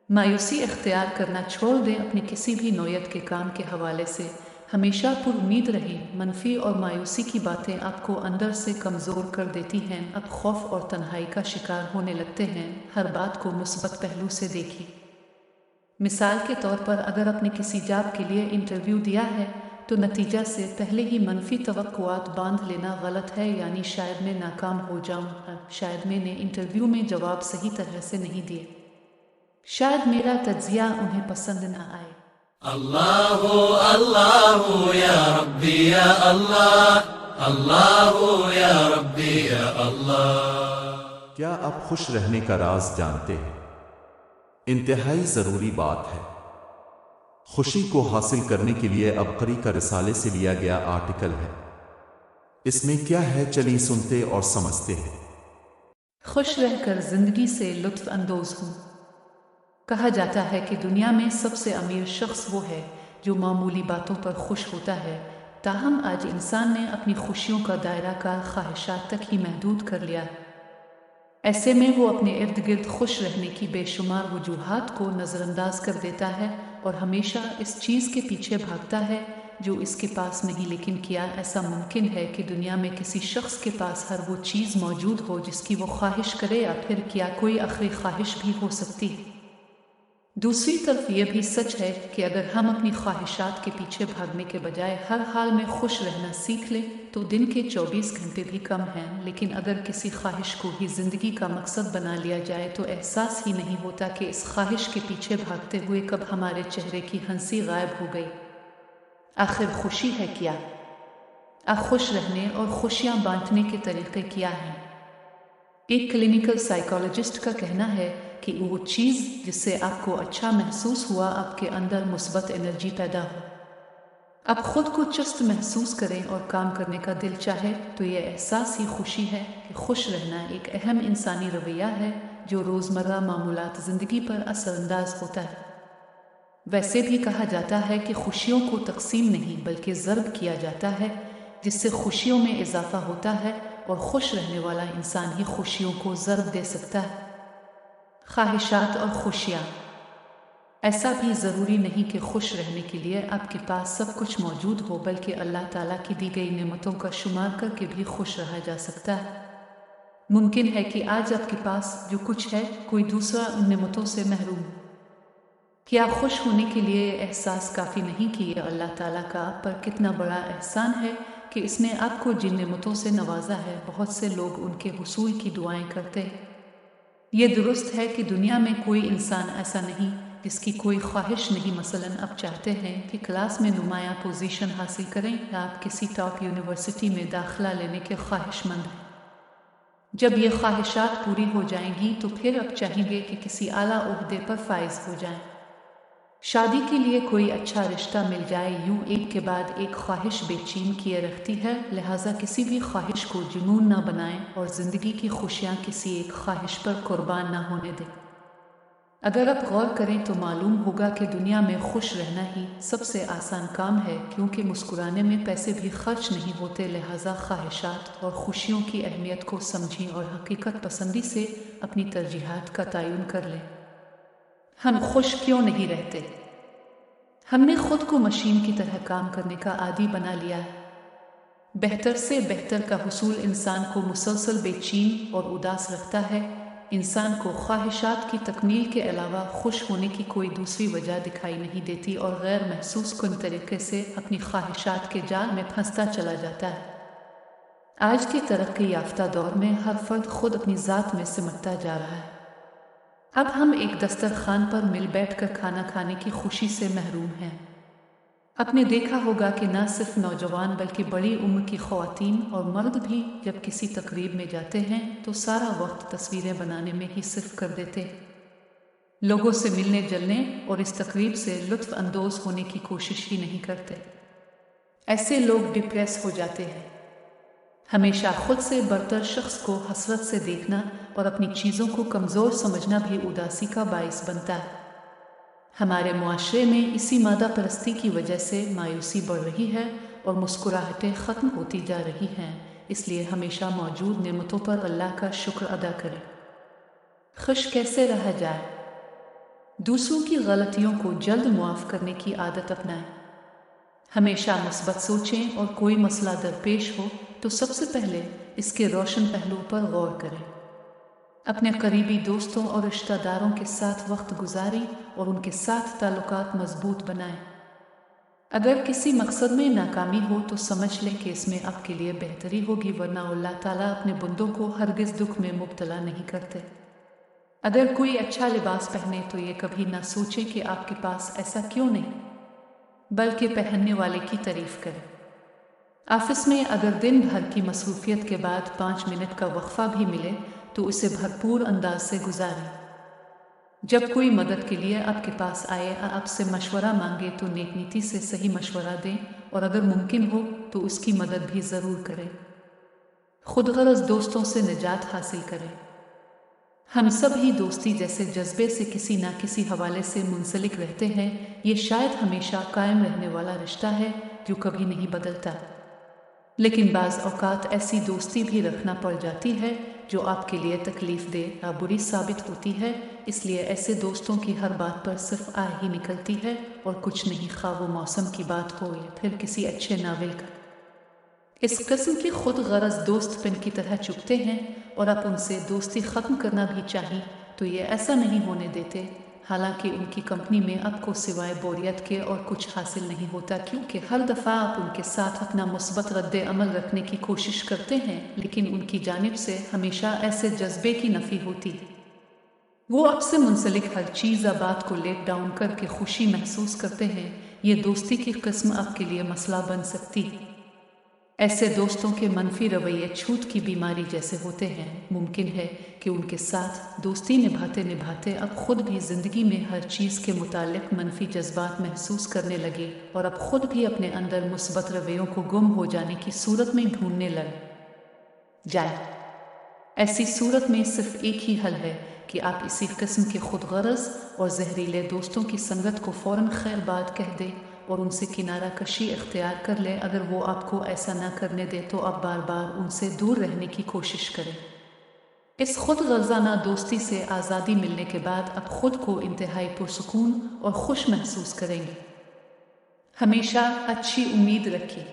मायूसी इख्तियार करना छोड़ दें। अपनी किसी भी नौयत के काम के हवाले से हमेशा पुरुम्मीद रहें। मनफी और मायूसी की बातें आपको अंदर से कमज़ोर कर देती हैं। अब खौफ और तन्हाई का शिकार होने लगते हैं। हर बात को मुस्बत पहलू से देखिए। मिसाल के तौर पर अगर आपने किसी जॉब के लिए इंटरव्यू दिया है तो नतीजा से पहले ही मनफी तवक्कुआत बांध लेना गलत है। यानी शायद मैं नाकाम हो जाऊं, शायद मैंने इंटरव्यू में जवाब सही तरह से नहीं दिए, शायद मेरा तज्जिया उन्हें पसंद ना आए। अल्लाह अल्लाह या रब्बी या अल्लाह, अल्लाह या रब्बी या अल्लाह। क्या आप खुश रहने का राज जानते हैं? इंतहाई ज़रूरी बात है। खुशी को हासिल करने के लिए अबकरी का रिसाले से लिया गया आर्टिकल है। इसमें क्या है, चलिए सुनते और समझते हैं। खुश रहकर जिंदगी से लुत्फ अंदोज हूँ। कहा जाता है कि दुनिया में सबसे अमीर शख्स वो है जो मामूली बातों पर खुश होता है। ताहम आज इंसान ने अपनी खुशियों का दायरा कार ख्वाहिशात तक ही महदूद कर लिया है। ऐसे में वो अपने इर्द गिर्द खुश रहने की बेशुमार वजूहात को नज़रअंदाज कर देता है और हमेशा इस चीज़ के पीछे भागता है जो इसके पास नहीं। लेकिन क्या ऐसा मुमकिन है कि दुनिया में किसी शख्स के पास हर वो चीज़ मौजूद हो जिसकी वो ख्वाहिश करे, या फिर क्या कोई आखिरी ख्वाहिश भी हो सकती है? दूसरी तरफ यह भी सच है कि अगर हम अपनी ख्वाहिशात के पीछे भागने के बजाय हर हाल में खुश रहना सीख लें तो दिन के 24 घंटे भी कम हैं। लेकिन अगर किसी ख्वाहिश को ही ज़िंदगी का मकसद बना लिया जाए तो एहसास ही नहीं होता कि इस ख्वाहिश के पीछे भागते हुए कब हमारे चेहरे की हंसी गायब हो गई। आखिर खुशी है क्या? खुश रहने और खुशियाँ बांटने के तरीक़े क्या हैं? एक क्लिनिकल साइकोलॉजिस्ट का कहना है कि वो चीज़ जिससे आपको अच्छा महसूस हुआ, आपके अंदर मुस्बत एनर्जी पैदा हो, आप खुद को चुस्त महसूस करें और काम करने का दिल चाहे, तो ये एहसास ही खुशी है। कि खुश रहना एक अहम इंसानी रवैया है जो रोज़मर्रा मामूलात ज़िंदगी पर असरअंदाज होता है। वैसे भी कहा जाता है कि खुशियों को तकसीम नहीं बल्कि ज़र्ब किया जाता है, जिससे खुशियों में इजाफा होता है और खुश रहने वाला इंसान ही खुशियों को ज़र्ब दे सकता है। ख्वाहिशात और खुशियाँ। ऐसा भी ज़रूरी नहीं कि खुश रहने के लिए आपके पास सब कुछ मौजूद हो, बल्कि अल्लाह ताला की दी गई नेमतों का शुमार करके भी खुश रहा जा सकता है। मुमकिन है कि आज आपके पास जो कुछ है कोई दूसरा उन नेमतों से महरूम। क्या खुश होने के लिए एहसास काफ़ी नहीं कि ये अल्लाह ताला का आप पर कितना बड़ा एहसान है कि इसने आपको जिन नेमतों से नवाजा है, बहुत से लोग उनके हुसूल की दुआएं करते हैं। ये दुरुस्त है कि दुनिया में कोई इंसान ऐसा नहीं जिसकी कोई ख्वाहिश नहीं। मसलन आप चाहते हैं कि क्लास में नुमाया पोजीशन हासिल करें या आप किसी टॉप यूनिवर्सिटी में दाखिला लेने के ख्वाहिशमंद हैं। जब ये ख्वाहिशात पूरी हो जाएंगी तो फिर आप चाहेंगे कि किसी आला ओहदे पर फाइज हो जाएं, शादी के लिए कोई अच्छा रिश्ता मिल जाए। यूं एक के बाद एक ख्वाहिश बेचैन किए रखती है। लिहाजा किसी भी ख्वाहिश को जुनून ना बनाएं और ज़िंदगी की खुशियाँ किसी एक ख्वाहिश पर कुर्बान ना होने दें। अगर आप गौर करें तो मालूम होगा कि दुनिया में खुश रहना ही सबसे आसान काम है, क्योंकि मुस्कुराने में पैसे भी खर्च नहीं होते। लिहाजा ख्वाहिशात और खुशियों की अहमियत को समझें और हकीकत पसंदी से अपनी तरजीहात का तयन कर लें। हम खुश क्यों नहीं रहते? हमने खुद को मशीन की तरह काम करने का आदी बना लिया है। बेहतर से बेहतर का हुसूल इंसान को मुसलसल बेचैन और उदास रखता है। इंसान को ख्वाहिशात की तकमील के अलावा खुश होने की कोई दूसरी वजह दिखाई नहीं देती और गैर महसूस कुन तरीके से अपनी ख्वाहिशात के जाल में फंसता चला जाता है। आज के तरक्की याफ्ता दौर में हर फर्द खुद अपनी ज़ात में सिमटता जा रहा है। अब हम एक दस्तरखान पर मिल बैठकर खाना खाने की खुशी से महरूम हैं। आपने देखा होगा कि न सिर्फ नौजवान बल्कि बड़ी उम्र की ख़वातीन और मर्द भी जब किसी तकरीब में जाते हैं तो सारा वक्त तस्वीरें बनाने में ही सिर्फ कर देते हैं। लोगों से मिलने जलने और इस तकरीब से लुत्फ़ अंदोज़ होने की कोशिश ही नहीं करते। ऐसे लोग डिप्रेस हो जाते हैं। हमेशा खुद से बरतर शख्स को हसरत से देखना और अपनी चीज़ों को कमज़ोर समझना भी उदासी का बाइस बनता है। हमारे मुआशरे में इसी मादा परस्ती की वजह से मायूसी बढ़ रही है और मुस्कुराहटें ख़त्म होती जा रही हैं। इसलिए हमेशा मौजूद नेमतों पर अल्लाह का शुक्र अदा करें। खुश कैसे रहा जाए? दूसरों की गलतियों को जल्द मुआफ़ करने की आदत अपनाएं। हमेशा मुस्बत सोचें और कोई मसला दरपेश हो तो सबसे पहले इसके रोशन पहलुओं पर गौर करें। अपने करीबी दोस्तों और रिश्तेदारों के साथ वक्त गुजारें और उनके साथ ताल्लुकात मजबूत बनाएं। अगर किसी मकसद में नाकामी हो तो समझ लें कि इसमें आपके लिए बेहतरी होगी, वरना अल्लाह ताला अपने बंदों को हरगिज़ दुख में मुब्तला नहीं करते। अगर कोई अच्छा लिबास पहने तो ये कभी ना सोचें कि आपके पास ऐसा क्यों नहीं, बल्कि पहनने वाले की तारीफ करें। ऑफिस में अगर दिन भर की मसरूफियत के बाद 5 मिनट का वक्फा भी मिले तो उसे भरपूर अंदाज से गुजारें। जब कोई मदद के लिए आपके पास आए या आपसे मशवरा मांगे तो नेक नीति से सही मशवरा दें और अगर मुमकिन हो तो उसकी मदद भी ज़रूर करें। खुदगर्ज़ दोस्तों से निजात हासिल करें। हम सब ही दोस्ती जैसे जज्बे से किसी ना किसी हवाले से मुंसलिक रहते हैं। ये शायद हमेशा कायम रहने वाला रिश्ता है जो कभी नहीं बदलता, लेकिन बाज़ औक़ात ऐसी दोस्ती भी रखना पड़ जाती है जो आपके लिए तकलीफ़ दे या बुरी साबित होती है। इसलिए ऐसे दोस्तों की हर बात पर सिर्फ आह ही निकलती है और कुछ नहीं, खा वो मौसम की बात हो या फिर किसी अच्छे नावल का। इस किस्म के खुद गरज दोस्त पिन की तरह चुभते हैं और आप उनसे दोस्ती ख़त्म करना भी चाहिए तो ये ऐसा नहीं होने देते, हालांकि उनकी कंपनी में आपको सिवाय बोरियत के और कुछ हासिल नहीं होता, क्योंकि हर दफ़ा आप उनके साथ अपना मुस्बत रद्द अमल रखने की कोशिश करते हैं, लेकिन उनकी जानिब से हमेशा ऐसे जज्बे की नफ़ी होती है। वो आपसे मुंसलिक हर चीज़ या बात को लेट डाउन करके खुशी महसूस करते हैं। ये दोस्ती की किस्म आपके लिए मसला बन सकती है। ऐसे दोस्तों के मनफी रवैये छूत की बीमारी जैसे होते हैं। मुमकिन है कि उनके साथ दोस्ती निभाते निभाते अब खुद भी ज़िंदगी में हर चीज़ के मुतालिक मनफी जज्बात महसूस करने लगे और अब खुद भी अपने अंदर मुस्बत रवैयों को गुम हो जाने की सूरत में ढूंढने लग जाए। ऐसी सूरत में सिर्फ एक ही हल है कि आप इसी किस्म के खुदगर्ज़ और जहरीले दोस्तों की संगत को फ़ौरन खैर बात कह दें और उनसे किनारा कशी इख्तियार कर लें। अगर वो आपको ऐसा ना करने दे तो आप बार बार उनसे दूर रहने की कोशिश करें। इस खुदगर्ज़ाना दोस्ती से आज़ादी मिलने के बाद आप खुद को इंतहाई पुरसुकून और खुश महसूस करेंगे। हमेशा अच्छी उम्मीद रखें।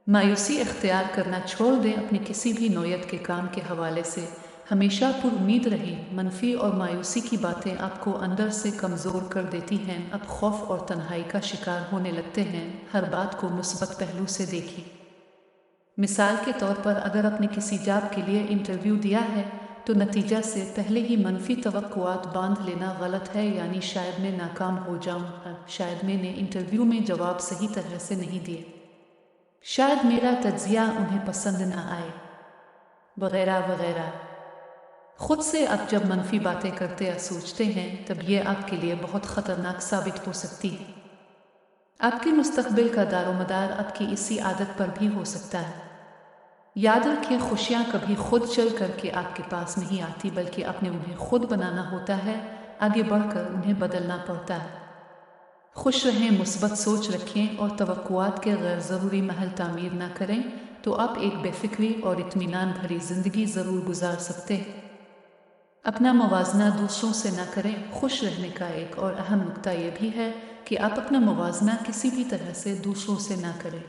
मायूसी इख्तियार करना छोड़ दें। अपनी किसी भी नौयत के काम के हवाले से हमेशा पुरुम्मीद रहें। मनफी और मायूसी की बातें आपको अंदर से कमज़ोर कर देती हैं। आप खौफ और तन्हाई का शिकार होने लगते हैं। हर बात को मुस्बत पहलू से देखिए। मिसाल के तौर पर अगर आपने किसी जॉब के लिए इंटरव्यू दिया है तो नतीजा से पहले ही मनफी तवक्कुआत बांध लेना गलत है, यानी शायद मैं नाकाम हो जाऊँ, शायद मैंने इंटरव्यू में जवाब सही तरह से नहीं दिए, शायद मेरा तज्जिया उन्हें पसंद ना आए, वगैरह वगैरह। खुद से आप जब मनफी बातें करते या सोचते हैं तब ये आपके लिए बहुत ख़तरनाक साबित हो सकती है। आपके मुस्तकबिल का दारोमदार आपकी इसी आदत पर भी हो सकता है। याद रखें, खुशियाँ कभी खुद चल करके आपके पास नहीं आती, बल्कि आपने उन्हें खुद बनाना होता है। आगे बढ़कर उन्हें बदलना पड़ता है। खुश रहें, मुस्बत सोच रखें और तवक्कुआत के गैर ज़रूरी महल तामीर ना करें तो आप एक बेफिक्री और इत्मीनान भरी ज़िंदगी ज़रूर गुजार सकते हैं। अपना मुवाजना दूसरों से ना करें। खुश रहने का एक और अहम नुक्ता यह भी है कि आप अपना मुवाजना किसी भी तरह से दूसरों से ना करें।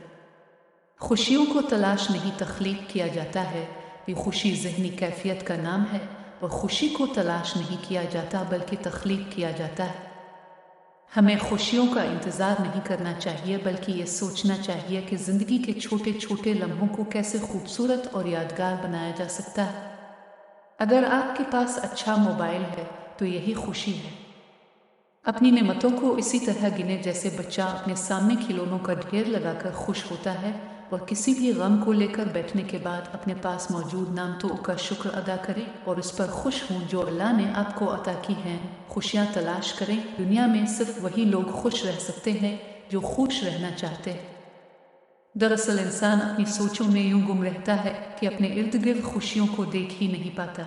खुशियों को तलाश नहीं तख्लीक किया जाता है। ये खुशी ज़हनी कैफियत का नाम है और खुशी को तलाश नहीं किया जाता बल्कि तख्लीक किया जाता है। हमें खुशियों का इंतज़ार नहीं करना चाहिए, बल्कि ये सोचना चाहिए कि ज़िंदगी के छोटे छोटे लम्हों को कैसे खूबसूरत और यादगार बनाया जा सकता है। अगर आपके पास अच्छा मोबाइल है तो यही खुशी है। अपनी नेमतों को इसी तरह गिने जैसे बच्चा अपने सामने खिलौनों का ढेर लगाकर खुश होता है और किसी भी गम को लेकर बैठने के बाद अपने पास मौजूद नामतों का शुक्र अदा करें और उस पर खुश हों जो अल्लाह ने आपको अता की हैं। खुशियाँ तलाश करें। दुनिया में सिर्फ वही लोग खुश रह सकते हैं जो खुश रहना चाहते हैं। दरअसल इंसान अपनी सोचों में यूं गुम रहता है कि अपने इर्द गिर्द खुशियों को देख ही नहीं पाता।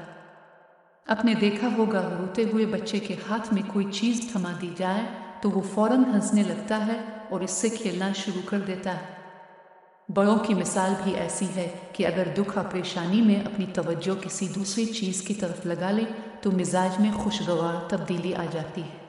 आपने देखा होगा, रोते हुए बच्चे के हाथ में कोई चीज़ थमा दी जाए तो वो फौरन हंसने लगता है और इससे खेलना शुरू कर देता है। बड़ों की मिसाल भी ऐसी है कि अगर दुख और परेशानी में अपनी तवज्जो किसी दूसरी चीज़ की तरफ लगा ले تو مزاج میں خوشگوار تبدیلی آ جاتی ہے۔